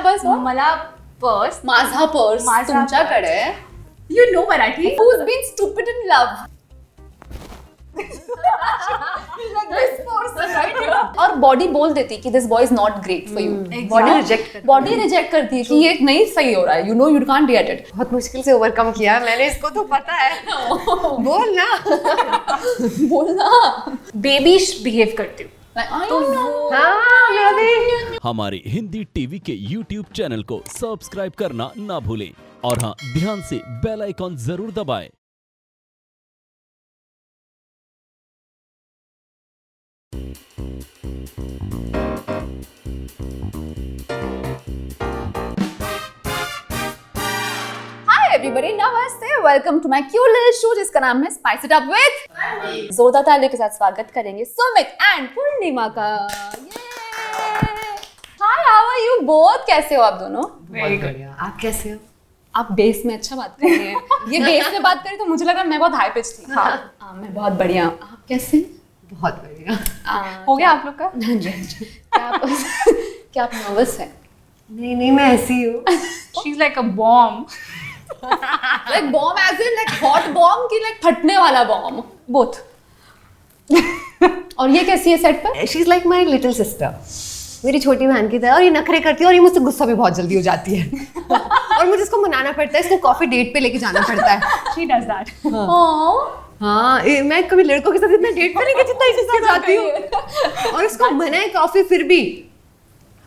Purse मला purse माझा purse तुमच्याकडे. You know Marathi. Who's been stupid in love? और बॉडी बोल देती कि this boy is not great for you. Body reject करती है कि ये नहीं सही हो रहा है. You know you can't get it. बहुत मुश्किल से ओवरकम किया मैंने इसको, तो पता है. बोल ना. बोलना. बेबीश बिहेव करती हूँ. तो हाँ, हमारे हिंदी टीवी के YouTube चैनल को सब्सक्राइब करना ना भूलें और हाँ, ध्यान से बेल आइकॉन जरूर दबाएं. हाय एवरीबॉडी, नमस्ते, welcome to my cute little show जिसका नाम है स्पाइस इट अप विद. जोरदार तालियों के साथ स्वागत करेंगे सुमित एंड पूर्णिमा का. हाय, हाउ आर यू बोथ? कैसे हो आप दोनों? बहुत बढ़िया. आप कैसे हो? आप बेस में अच्छा बात कर रहे हैं. ये बेस में बात करी तो मुझे लगा मैं बहुत हाई पिच थी. हाँ, मैं बहुत बढ़िया. आप कैसे हैं? बहुत बढ़िया. हो गया आप लोग का? क्या आप नर्वस हैं? नहीं मैं ऐसी हूँ. She's like a bomb. Like bomb as in like hot bomb की like फटने वाला bomb? Both. और ये कैसी है सेट पर? She is like my little sister. मेरी छोटी बहन की तरह. और ये नखरे करती है और ये मुझसे गुस्सा भी बहुत जल्दी हो जाती है. और मुझे इसको मनाना पड़ता है, इसको कॉफी डेट पे लेके जाना पड़ता है. She does that. हाँ, मैं कभी लड़कों के साथ इतना डेट पे नहीं गई जितना इसके साथ जाती हूँ. और इसको मनाए कॉफी फिर भी.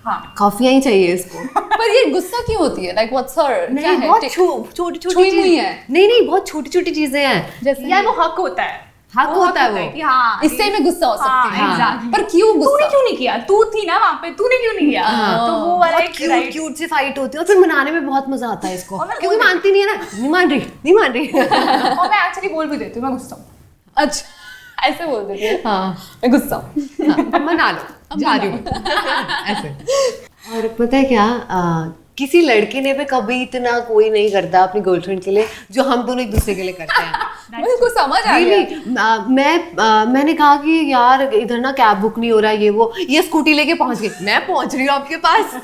हाँ. कॉफियाँ ही चाहिए इसको. पर ये गुस्सा क्यों होती है? Like what's her? क्या है? बहुत छोटी छोटी छुई हुई है. नहीं बहुत छोटी छोटी चीजें हैं. जैसे यार वो हक होता है. हक होता है वो. कि हाँ इससे ही मैं गुस्सा हो सकती हूँ. हाँ, exactly. पर क्यों तूने गुस्सा? क्यों नहीं किया? तू थी ना वहाँ पे, तूने क्यों नहीं किया? तो वो वाला एक right. क्यूट से फाइट होती है और फिर मनाने में बहुत मजा आता है इसको. और मैं क्योंकि बोल मानती नहीं है ना. नहीं मान रही. और मैं एक्चुअली बोल भी देती हूँ, मैं गुस्सा हूँ. अच्छा, ऐसे बोल देती है. हाँ, मैं गुस्सा हूँ. मना लो, जा रही हूँ. ऐसे. और पता है क्या, किसी लड़के ने भी कभी इतना कोई नहीं करता अपनी गर्लफ्रेंड के लिए जो हम दोनों एक दूसरे के लिए करते हैं. मुझे कुछ समझ आ गया. मैंने कहा कि यार इधर ना कैब बुक नहीं हो रहा, ये वो. ये स्कूटी लेके पहुंच गई, मैं पहुंच रही हूँ आपके पास.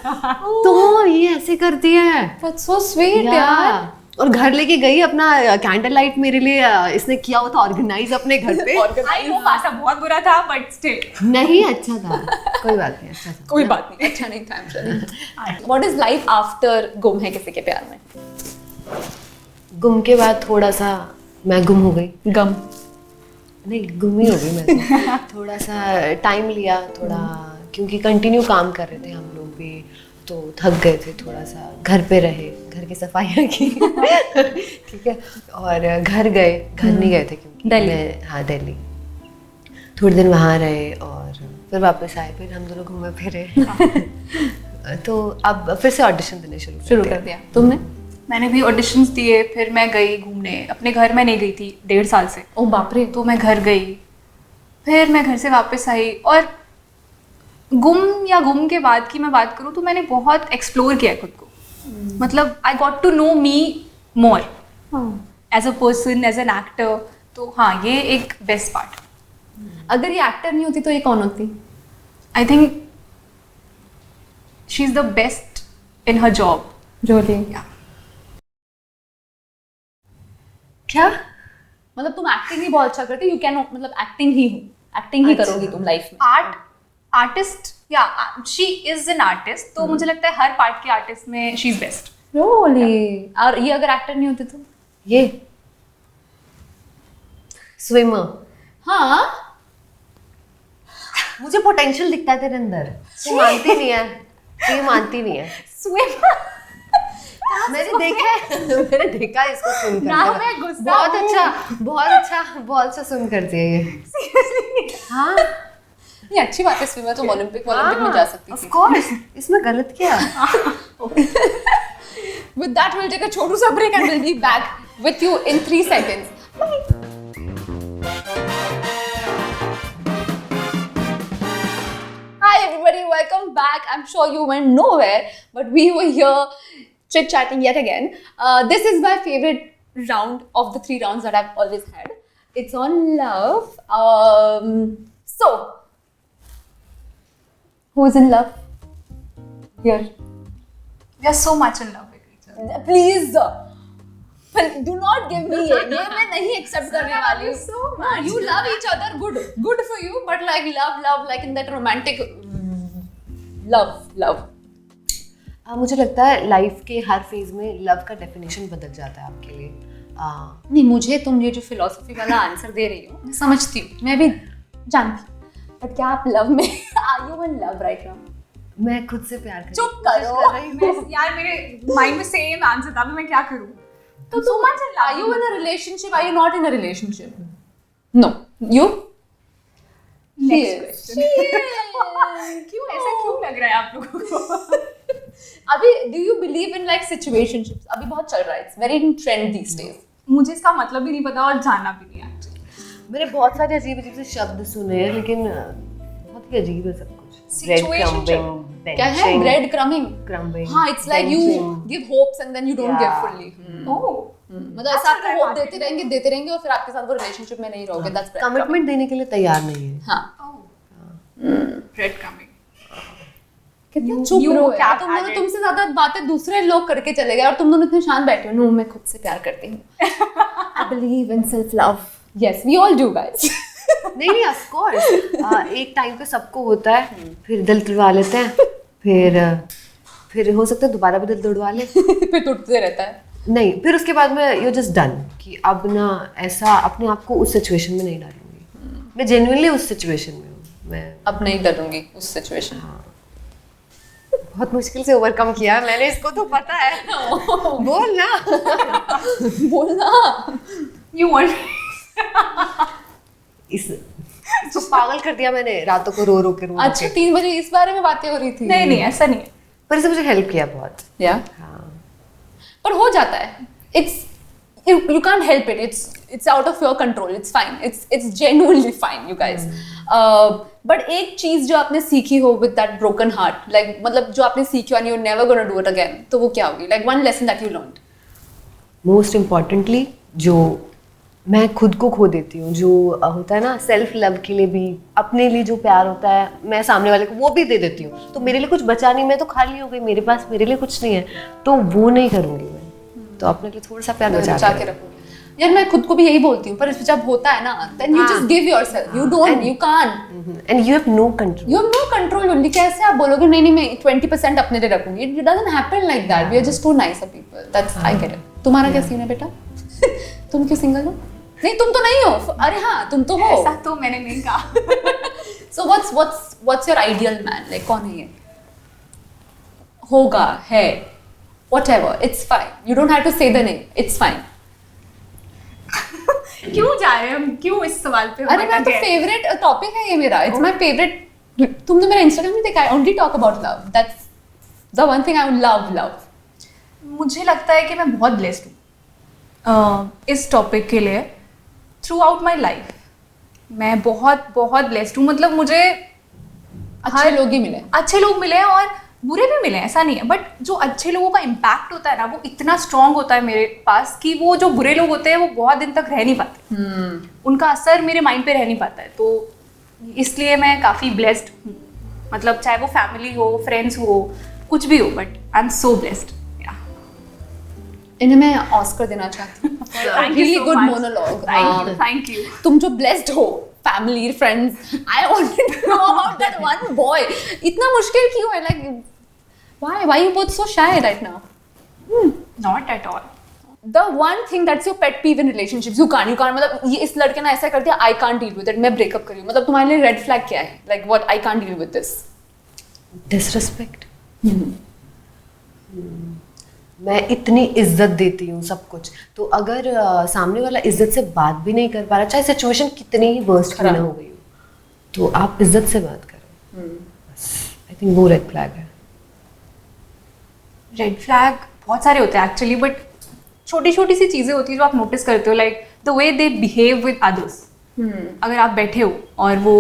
तो ये ऐसे करती है. That's so sweet यार. और घर लेके गई अपना कैंडल लाइट मेरे लिए इसने किया हुआ था ऑर्गेनाइज अपने घर पे. आई नो पासा बहुत बुरा था बट स्टिल. नहीं अच्छा था. कोई बात नहीं, अच्छा था. कोई बात नहीं, अच्छा नहीं था. What is life after गुम है किसी के प्यार में? गुम के बाद थोड़ा सा मैं गुम हो गई. गम नहीं, गुम ही हो गई मैं. थोड़ा सा टाइम लिया थोड़ा, क्योंकि कंटिन्यू काम कर रहे थे हम लोग भी, तो थक गए थे. थोड़ा सा घर पे रहे, घर की सफाइयाँ की. ठीक है. और घर नहीं गए थे क्योंकि दिल्ली. हाँ, दिल्ली. थोड़े दिन वहाँ रहे और फिर वापस आए. फिर हम दोनों घूमे फिरे. तो अब फिर से ऑडिशन देने शुरू कर दिया. तुमने? मैंने भी ऑडिशंस दिए, फिर मैं गई घूमने. अपने घर में नहीं गई थी 1.5 साल से. ओ बाप रे. तो मैं घर गई, फिर मैं घर से वापस आई. और गुम के बाद की मैं बात करूँ तो मैंने बहुत एक्सप्लोर किया खुद को. मतलब I got to know me more as a person, as an actor. तो हाँ, ये एक बेस्ट पार्ट. अगर ये एक्टर नहीं होती तो ये कौन होती? I think she is the best in her job. Jolie. क्या मतलब तुम एक्टिंग ही बहुत अच्छा करती. यू कैन मतलब एक्टिंग ही करोगी तुम लाइफ में. आर्टिस्ट या शी इज एन आर्टिस्ट. तो मुझे लगता है हर पार्ट के आर्टिस्ट में शी इज बेस्ट. रोली. और ये अगर एक्टर नहीं होती तो? ये स्विमर. हाँ, मुझे पोटेंशियल दिखता है तेरे अंदर. तू मानती नहीं है. तू मानती नहीं है. स्विमर. मैंने देखा है इसको स्विम करते. ना मैं गुस्सा बहुत अच्छा स्विम करती है ये. हाँ, ये अच्छी बात है. स्विमर तो ओलंपिक में जा सकती थी. Of course. इसमें गलत क्या? With that, we'll take a छोटू सा break and we'll be back with you in 3 seconds. Hi everybody, welcome back. I'm sure you went nowhere, but we were here chit-chatting yet again. This is my favorite round of the 3 rounds that I've always had. It's on love. So, who's in love here? We are so much in love with each other. Please, do not give me ये मैं नहीं accept करने वाली हूँ. So much. You love each other, good for you, but like love like in that romantic love. मुझे लगता है life के हर फेज में लव का डेफिनेशन बदल जाता है आपके लिए. नहीं, मुझे तुम ये जो फिलोसफी वाला आंसर दे रही हो मैं समझती हूँ, मैं भी जानती हूँ, बट क्या आप लव में are you in love right now? मैं खुद से प्यार करने चुप की कोशिश करो. कर रही हूँ. यार मेरे माइंड में सेम आंसर था, मैं क्या करूँ? तो so much in love. Are you in a relationship? Are you not in a relationship? No. You? Next question. क्यों ऐसा क्यों लग रहा है आप लोगों को? अभी do you believe in like situationships? अभी बहुत चल रहा है. It's very in trend these days. मुझे इसका मतलब भी नहीं पता और जानना भी नहीं actually. मैंने बहुत सारे अजीब से शब्द सुने हैं, लेकिन बहुत ही अजीब है सब कुछ. Situationship. क्या है? Bread crumbing. Crumbing. हाँ, it's like you give hopes and then you don't give Yeah. fully. Oh. मतलब ऐसा आपको होप देते रहेंगे और फिर आपके साथ वो रिलेशनशिप में नहीं रहोगे. That's bread crumbing. कमिटमेंट देने के लिए तैयार नहीं है. हाँ. Bread crumbing. कितना चुप you रहो क्या यार. तुम दोनों तुमसे ज्यादा बातें दूसरे लोग करके चले गए और तुम दोनों इतने शांत बैठे हो. नो, मैं खुद से प्यार करती हूँ. I believe in self love. Yes, we all do, guys. नहीं ऑफ कोर्स. एक टाइम पे सबको होता है, फिर दिल तुड़वा लेते हैं, फिर हो सकता है दोबारा भी दिल तुड़वा ले. फिर टूटते रहता है. नहीं, फिर उसके बाद में यू जस्ट डन कि अब ना ऐसा अपने आप को उस सिचुएशन में नहीं डालूंगी. मैं जेन्युइनली उस सिचुएशन में हूँ. मैं अब नहीं डरूंगी उस सिचुएशन. बहुत मुश्किल से ओवरकम किया मैंने इसको, तो पता है. बोल ना. बोलना. You want? इस तो पागल कर दिया मैंने रातों को रो के. अच्छा, 3 बजे इस बारे में बातें हो रही थी. नहीं ऐसा नहीं है. पर इसने मुझे हेल्प किया बहुत. या हाँ. पर हो जाता है. You can't help it. It's out of your control. It's fine. It's genuinely fine, you guys. But एक चीज जो आपने सीखी हो with that broken heart, like मतलब जो आपने सीखी and you're never gonna do it again, तो वो क्या होगी? Like one lesson that you learned. Most importantly जो मैं खुद को खो देती हूँ, जो होता है ना सेल्फ लव के लिए भी, अपने लिए जो प्यार होता है मैं सामने वाले को वो भी दे देती हूँ, तो मेरे लिए कुछ बचा नहीं, मैं तो खाली हो गई, मेरे पास मेरे लिए कुछ नहीं है, तो वो नहीं करूँगी मैं. तो अपने लिए थोड़ा सा प्यार बचा के रखूंगी. यार मैं खुद को भी यही बोलती हूँ, पर जब होता है ना, then you just give yourself. You don't, you can't. And you have no control. You have no control only. कैसे आप बोलोगे नहीं मैं 20% अपने लिए रखूंगी? It doesn't happen like that. We are just too nice people. That's I get it. तुम्हारा क्या सीन है बेटा? तुम क्यों सिंगल हो? नहीं तुम तो नहीं हो. अरे हाँ तुम तो हो. ऐसा तो मैंने नहीं कहा. So what's your ideal man? Like कौन है ये? होगा, है, whatever. It's fine. You don't have to say the name. It's fine. क्यों जा रहे हैं हम? क्यों इस सवाल पे? अरे मैं तो फेवरेट टॉपिक है ये मेरा. It's my favorite. तुमने मेरा Instagram नहीं देखा? I only talk about love. That's the one thing I love. मुझे लगता है कि मैं बहुत ब्लेस्ड हूँ इस टॉपिक के लिए. थ्रू आउट माई लाइफ मैं बहुत ब्लेस्ड हूँ. मतलब मुझे अच्छे लोग ही मिले. अच्छे लोग मिले हैं और बुरे भी मिले, ऐसा नहीं है. बट जो अच्छे लोगों का इम्पैक्ट होता है ना, वो इतना स्ट्रांग होता है मेरे पास कि वो जो बुरे लोग होते हैं वो बहुत दिन तक रह नहीं पाते. उनका असर मेरे माइंड पे रह नहीं पाता है. तो इसलिए मैं काफ़ी ब्लेस्ड हूँ. मतलब चाहे वो फैमिली हो, फ्रेंड्स हो, कुछ भी हो, but I am so blessed. इन्हें मैं ऑस्कर देना चाहती हूँ. Really good monologue. Thank you. तुम जो blessed हो, family, friends. I wanted to know about that one boy. इतना मुश्किल क्यों है? Like, why you both so shy right now? Not at all. The one thing that's your pet peeve in relationships, you can't. मतलब ये इस लड़के ने ऐसा कर दिया, I can't deal with it. मैं breakup करी हूँ. मतलब तुम्हारे लिए red flag क्या है? Like what? I can't deal with this. Disrespect. मैं इतनी इज्जत देती हूँ सब कुछ, तो अगर सामने वाला इज्जत से बात भी नहीं कर पा रहा, चाहे सिचुएशन कितनी ही वर्स्ट क्यों ना हो गई हो, तो आप इज्जत से बात करो. आई थिंक वो रेड फ्लैग है. रेड फ्लैग बहुत सारे होते हैं एक्चुअली, बट छोटी छोटी सी चीज़ें होती हैं जो आप नोटिस करते हो. Like the way they behave with others. अगर आप बैठे हो और वो,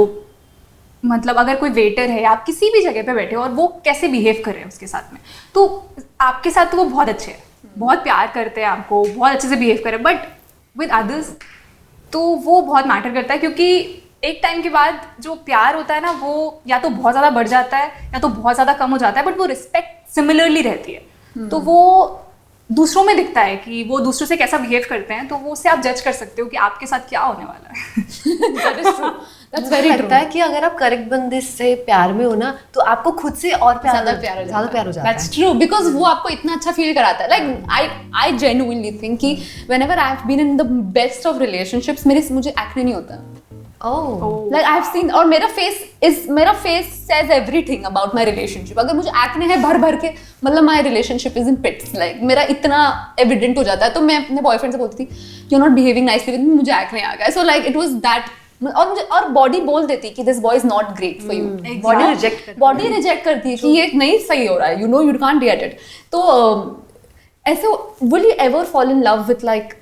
मतलब अगर कोई वेटर है, आप किसी भी जगह पे बैठे हो और वो कैसे बिहेव कर रहे हैं उसके साथ में, तो आपके साथ तो वो बहुत अच्छे हैं, बहुत प्यार करते हैं आपको, बहुत अच्छे से बिहेव कर रहे हैं, बट विद अदर्स तो वो बहुत मैटर करता है. क्योंकि एक टाइम के बाद जो प्यार होता है ना, वो या तो बहुत ज़्यादा बढ़ जाता है या तो बहुत ज़्यादा कम हो जाता है, बट वो रिस्पेक्ट सिमिलरली रहती है. तो वो दूसरों में दिखता है कि वो दूसरों से कैसा बिहेव करते हैं, तो वो उससे आप जज कर सकते हो कि आपके साथ क्या होने वाला है। That is true. That's मुझे very लगता true. है कि अगर आप करेक्ट बंदे से प्यार में हो ना, तो आपको खुद से और ज्यादा प्यार हो जाता That's है। true because वो आपको इतना अच्छा फील कराता है. Like I genuinely think कि whenever I've been in the best of relationships मुझे acne नहीं होता. ओह, Like I've seen और मेरा face says everything about my relationship. अगर मुझे acne है भर के, मतलब my relationship is in pits. Like मेरा इतना evident हो जाता है, तो मैं अपने boyfriend से बोलती थी you're not behaving nicely with me, मुझे acne आ गया. So like it was that. और बॉडी बोल देती कि this boy is not great for you. Body reject करती है कि ये नहीं सही हो रहा है, you know you can't get it. तो ऐसे will you ever fall in love with like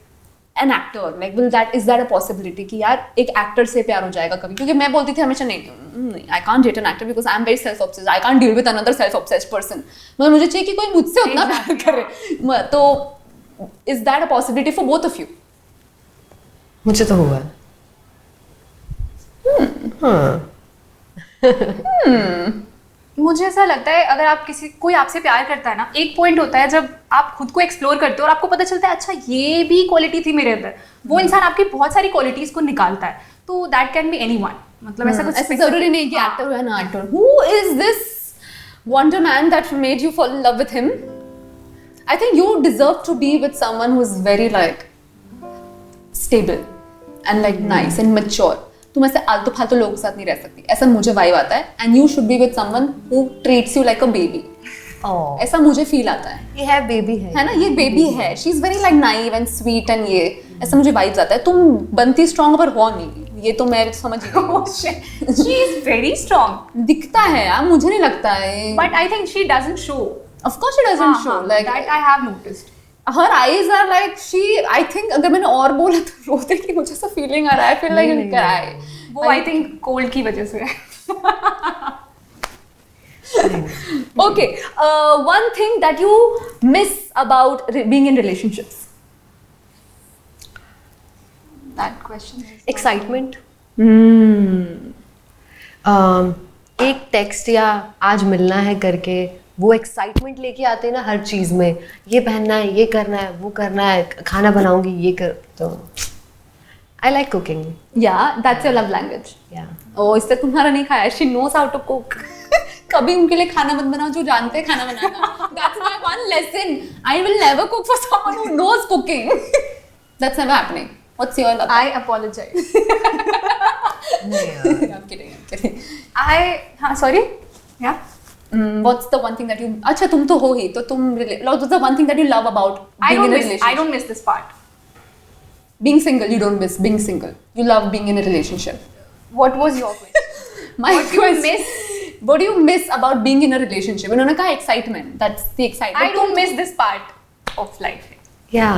an actor? Like is that a possibility कि यार एक एक्टर से प्यार हो जाएगा कभी? क्योंकि मैं बोलती थी हमेशा नहीं, I can't date an actor because I am very self obsessed, I can't deal with another self obsessed person. मतलब मुझे चाहिए कि कोई मुझसे उतना प्यार करे. तो is that a possibility for both of you? मुझे तो हुआ है. मुझे ऐसा लगता है अगर आप कोई आपसे प्यार करता है ना, एक पॉइंट होता है जब आप खुद को एक्सप्लोर करते हो और आपको पता चलता है अच्छा ये भी क्वालिटी थी मेरे अंदर. वो इंसान आपकी बहुत सारी क्वालिटीज को निकालता है. तो दैट कैन बी एनीवन. मतलब ऐसा कुछ ऐसा जरूरी नहीं कि एक्टर हो या ना actor. Who is this wonder man that made you fall in love with him? I think you deserve to be with someone who is very like stable and like nice and mature. तुम ऐसे आलतू फालतू लोगों के साथ नहीं रह सकती, ऐसा मुझे वाइब आता है. And you should be with someone who treats you like a baby. ऐसा मुझे फील आता है. ये है बेबी है ना, ये बेबी है. She is very like naive and sweet and ये ऐसा मुझे वाइब्स आता है. तुम बनती स्ट्रॉन्ग पर हो नहीं, ये तो मैं समझ गई. She is very strong. दिखता है यार, मुझे नहीं लगता है. But I think she doesn't show. Of course she doesn't show. Like that I have noticed. Her eyes are like I think अगर मैंने और बोला तो रोते कि मुझे ऐसा feeling आ रहा है. I feel like I'll cry. वो I think cold की वजह से. Okay. One thing that you miss about being in relationships. That question is excitement. एक टेक्स्ट या आज मिलना है करके वो एक्साइटमेंट लेके आते हैं ना हर चीज में. ये पहनना है, ये करना है, वो करना है, खाना बनाऊंगी, ये कर. तो I like cooking. Yeah, that's your love language. या Oh, इससे तुम्हारा नहीं खाया. She knows how to cook. कभी उनके लिए खाना मत बनाओ जो जानते हैं खाना बनाना. That's my one lesson. I will never cook for someone who knows cooking. That's never happening. What's your love? I apologize. I'm kidding. हाँ sorry. Yeah. What's the one thing that you? अच्छा तुम तो हो ही तो तुम what's the one thing that you love about being in a relationship? I don't miss this part. Being single, you don't miss being single. You love being in a relationship. What was your question? My What do you question- miss? What do you miss about being in a relationship? उन्होंने कहा excitement. That's the excitement. I don't miss this part of life. या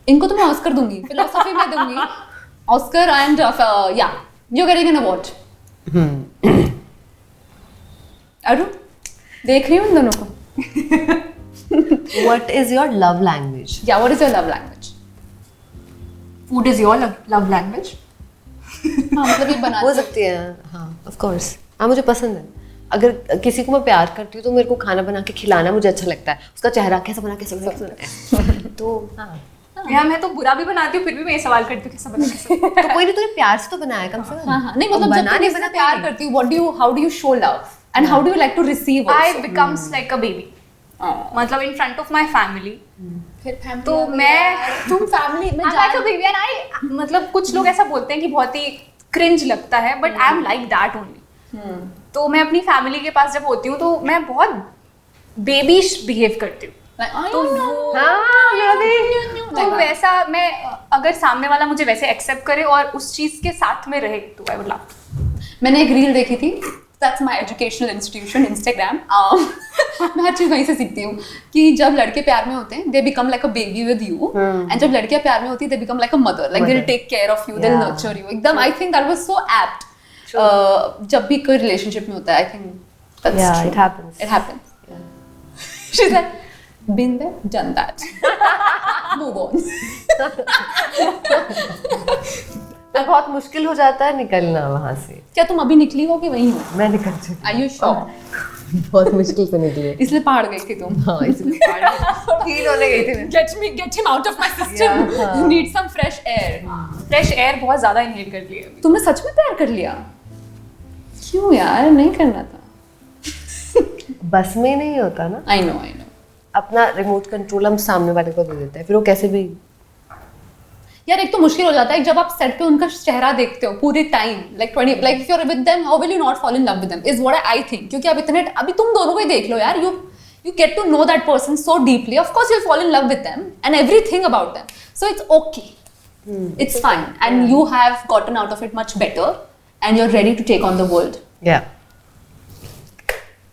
इनको तो मैं Oscar दूंगी. Philosophy में दूंगी. Oscar and yeah, you're getting an award. Arun देख रही हूँ इन दोनों को. What is your love language? Yeah, what is your love language? Food is your love language. हाँ मतलब ये बना हो सकती है. हाँ ऑफ कोर्स. हाँ मुझे पसंद है. अगर किसी को मैं प्यार करती हूँ तो मेरे को खाना बना के खिलाना मुझे अच्छा लगता है. उसका चेहरा कैसा बना तो हाँ. यार मैं तो बुरा भी बनाती हूँ फिर भी मैं ये सवाल करती हूँ कैसा बना कैसा. तो कोई नहीं, तूने प्यार से तो बनाया कम से कम. हाँ हाँ नहीं मतलब जब तुम किसी से प्यार करती हो how do you show love and how do you like to receive also? I becomes like a baby. मतलब in front of my family. फिर family तो मैं तुम family में I'm like a baby and I मतलब कुछ लोग ऐसा बोलते हैं कि बहुत ही cringe लगता है but I'm like that only. तो मैं अपनी फैमिली के पास जब होती हूँ तो मैं बहुत बेबीश बिहेव करती हूँ. तो तो वैसा मैं अगर सामने वाला मुझे वैसे एक्सेप्ट करे और उस चीज के साथ में रहे तो आई वुड लव. मैंने एक रील देखी थी. That's my educational institution, Instagram. मैं हर चीज वहीं से सीखती हूँ कि जब लड़के प्यार में होते हैं they become like a baby with you and जब लड़कियाँ प्यार में होती है they become like a mother. Like they'll take care of you, they'll nurture you. एकदम I think that was so apt. जब भी कोई relationship में होता है I think that's true. It happens. It happens. She's like been there, done that. Move on. तो बहुत मुश्किल हो जाता है निकलना वहाँ से. क्या तुम अभी निकली हो कि वहीं हो? मैं निकल चुकी. Are you sure? बहुत मुश्किल से निकली है। इसलिए पहाड़ गई थी तुम? हाँ इसलिए फील होने गई थी मैं। Get him out of my system. Yeah. Need some fresh air. Fresh air बहुत ज़्यादा इनहेल कर लिया अभी। तुमने सच में प्यार कर लिया? क्यों यार, नहीं करना था। बस में नहीं होता ना, I know. अपना रिमोट कंट्रोल हम सामने वाले को दे देते हैं, फिर वो कैसे भी। यार एक तो मुश्किल हो जाता है जब आप सेट पे उनका चेहरा देखते हो पूरे time, like if you are with them how will you not fall in love with them is what I think. क्योंकि आप इतने, अभी तुम दोनों को ही देख लो यार, you get to know that person so deeply, of course you'll fall in love with them and everything about them, so it's okay. It's fine, and you have gotten out of it much better and you're ready to take on the world. Yeah.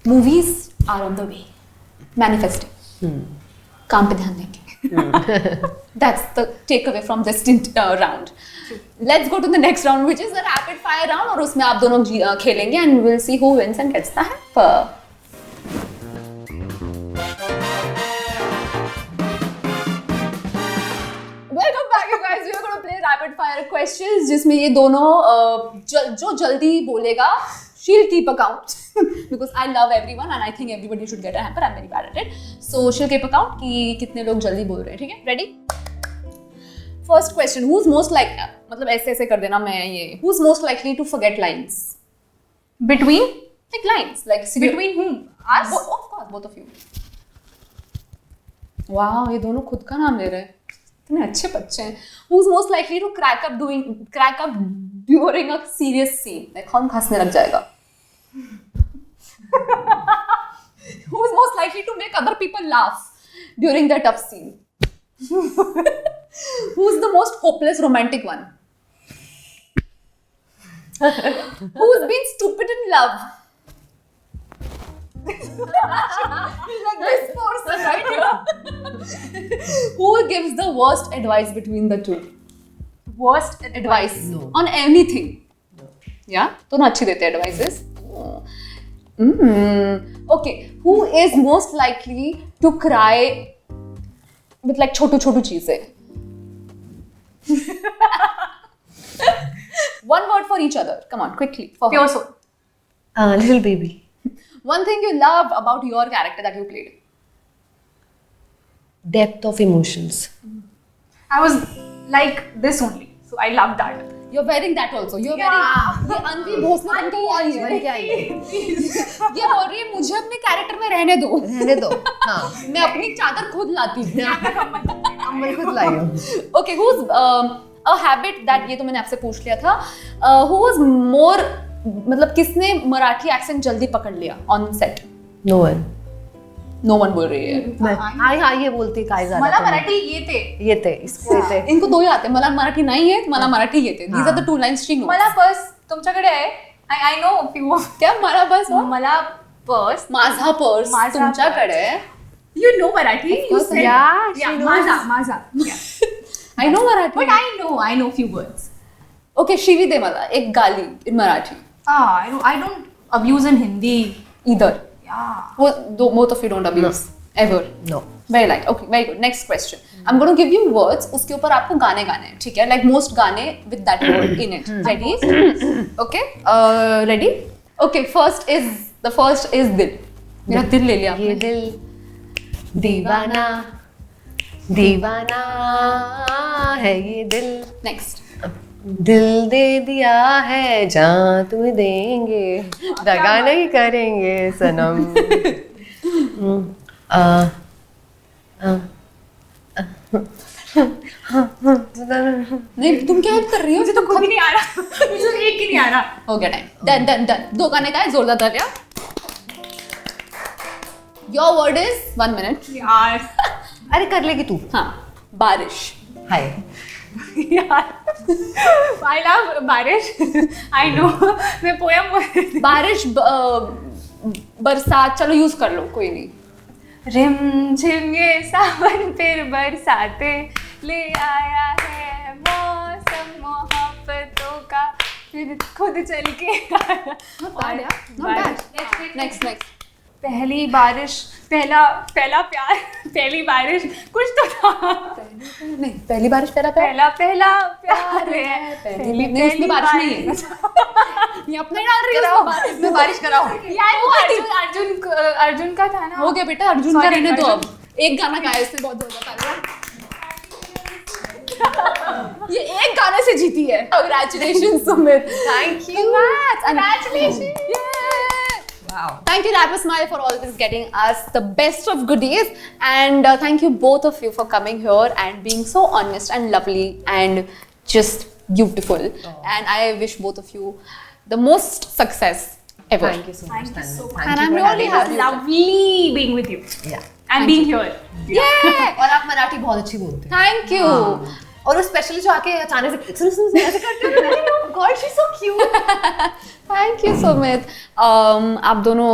Movies are on the way, manifesting. काम पे ध्यान देंगे. That's the takeaway from this round. Let's go to the next round, which is the rapid fire round, और उसमें आप दोनों खेलेंगे and we'll see who wins and gets the hamper. Welcome back, you guys. We are going to play rapid fire questions, जिसमें ये दोनों जो जल्दी बोलेगा, she'll keep account because I love everyone and I think everybody should get a hamper. I'm very bad at it, so she'll keep account कि कितने लोग जल्दी बोल रहे हैं. ठीक है? Ready? First question: Who's most like, मतलब ऐसे कर देना मैं ये. Who's most likely to forget lines? Between? Like lines, like Between whom? Us? Of course, both of you. Wow, ये दोनों खुद का नाम ले रहे हैं. इतने अच्छे बच्चे हैं. Who's most likely to crack up during a serious scene? Like कौन हंसने लग जाएगा? Who's most likely to make other people laugh during the tough scene? Who's the most hopeless romantic one? Who's been stupid in love? Like this person right here. Who gives the worst advice between the two? Worst Advice No. on anything. Yeah, दोनों अच्छी देते हैं advices. Okay, who is most likely to cry with like छोटू चीजें? One word for each other. Come on, quickly. For her. Pure soul. Little baby. One thing you love about your character that you played. Depth of emotions. I was like this only, so I loved that. You're wearing that also. You're wearing. ये अनवी भोसले बन के आई है. क्या है? ये बोल रही है मुझे अपने कैरेक्टर में रहने दो. रहने दो. हाँ. मैं अपनी चादर खुद लाती हूँ. मैं खुद लाई हूँ. Okay, who's a habit that ये तो मैंने आपसे पूछ लिया था. Who was more, मतलब किसने मराठी एक्सेंट जल्दी पकड़ लिया on set? No one. No one बोल रही है. मैं हाँ ये बोलते काय झालं मला तुम्ही? मराठी ये थे. इसको येते. इनको दो ही आते हैं. मला मराठी नाही येत, मला मराठी येते. These are the two lines she knows. मला पर्स तुमच्याकडे आहे. I know few of. क्या मला बस मला पर्स. माझा पर्स माझा तुमच्याकडे. You know Marathi? You course, said. yeah, she knows. माझा. Yeah. I know Marathi. But I know few words. Okay, Shivi दे मला एक गाली in Marathi. I don't abuse in Hindi. Either. Yeah. Both of you don't abuse ever. No. Very light. Okay, very good. Next question. I'm going to give you words. उसके ऊपर आपको गाने गाने हैं, ठीक है? Like most गाने with that word in it. Ready? Okay. Ready? Okay. The first is दिल. मेरा दिल ले लिया ये आपने. दिल दीवाना दीवाना है ये दिल. Next. दिल दे दिया है जहाँ तुम्हें देंगे दगा नहीं करेंगे सनम. नहीं तुम क्या कर रही हो? मुझे तो खुद ही नहीं आ रहा. मुझे एक ही नहीं आ रहा. हो गया टाइम. Done. दो गाने गाए, जोरदार तालियां. Your word is 1 minute. यार. अरे कर लेगी तू. हाँ. बारिश. हाय. यार. I love बारिश. I know. मैं पोयम. बारिश बरसात चलो यूज कर लो, कोई नहीं. रिम झिम ये सावन फिर बरसाते ले आया है मौसम मोहब्बतों का फिर खुद चल के आया. Not bad. Next. पहली बारिश पहला प्यार पहली बारिश कुछ तो था. नहीं, पहली बारिश पहला पहला प्यार है. नहीं, इसमें बारिश नहीं है. ये अपना ही डाल रही है उसको बारिश इसमें बारिश कराओ। यार वो अर्जुन का था ना। हो गया बेटा, अर्जुन का Sorry, रहने दो। अर्जुन। अब एक गाना गाया इसने बहुत जोरदार। ये एक गाने से जीती है। Congratulations Sumit. Thank you. Congratulations. Wow. Thank you Rapper Smile for always getting us the best of goodies, and thank you both of you for coming here and being so honest and lovely and just beautiful. And I wish both of you the most success ever. Thank you so much. Thank you so Thank And you I'm for really having happy. us. lovely being with you Yeah. and being here. Yeah. और आप मराठी बहुत अच्छी बोलते हैं। Thank you. और वो specially जो आके अचानक से सुन ऐसे करते हैं। God, she's so cute. Thank you Sumit. आप दोनों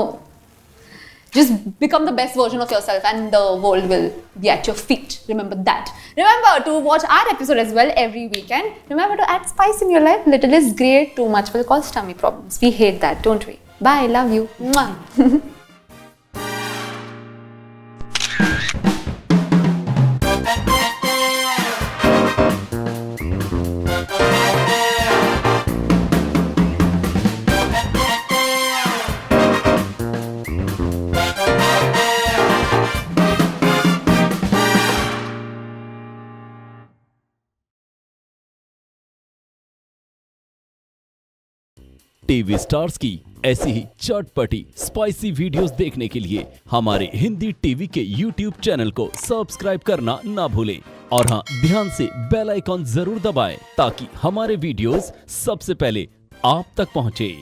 just become the best version of yourself and the world will be at your feet. Remember that. Remember to watch our episode as well every weekend. Remember to add spice in your life. Little is great, too much will cause tummy problems. We hate that, don't we? Bye, love you. Mwah. TV stars की ऐसी ही चटपटी spicy videos देखने के लिए हमारे Hindi TV के YouTube channel को subscribe करना ना भूलें और हाँ, ध्यान से बेल आइकॉन जरूर दबाएं ताकि हमारे वीडियोस सबसे पहले आप तक पहुंचे।